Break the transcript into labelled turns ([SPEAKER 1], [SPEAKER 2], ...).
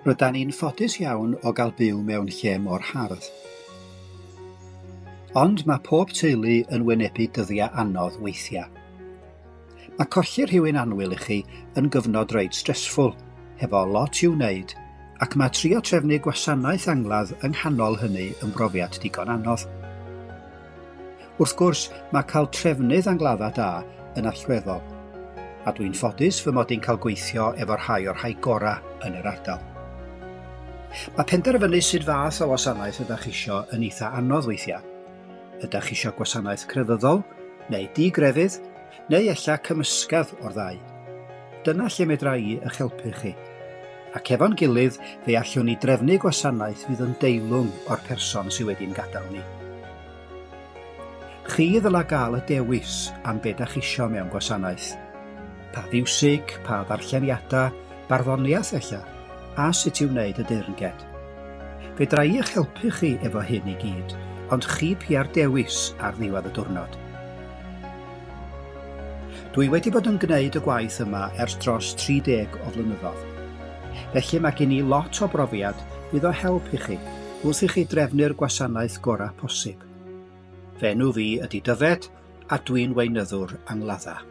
[SPEAKER 1] Rydyn ni'n ffodus iawn o gael byw mewn lle mor hardd. Ond mae pob teulu yn wynebu dyddiau anodd weithiau. Mae colli rhywun annwyl i chi yn gyfnod reit stressful, hefo lot i'w wneud, ac mae trio trefnu gwasanaeth angladd yng nghanol hynny yn brofiad digon anodd. Wrth gwrs, mae cael trefnydd angladdau da yn allweddol, a dwi'n ffodus fy mod i'n cael gweithio efo rhai o'r rhai gorau yn yr ardal. Mae penderfynu sut fath o wasanaeth ydych isio yn eitha anodd weithiau. Ydych isio gwasanaeth crefyddol, neu digrefydd, neu ella cymysgedd o'r ddau. Dyna lle medra i eich helpu chi. Ac efo'n gilydd, fe allwn ni drefnu gwasanaeth fydd yn deilwng o'r person sydd wedi'n gadael ni. Chi ddylai gael y dewis am be ydych isio mewn gwasanaeth. Pa ddiwsig, pa ddarlleniadau, barddoniaeth ella, a sut i'w wneud y deyrnged. Fedra i eich helpu chi efo hyn i gyd, ond chi pia'r dewis ar ddiwedd y diwrnod. Dwi wedi bod yn gwneud y gwaith yma ers dros 30 o flynyddoedd. Felly mae gen i lot o brofiad fydd o help i chi wrth i chi drefnu'r gwasanaeth gorau posib. Fy enw fi ydy Dyfed, a dwi'n weinyddwr angladdau.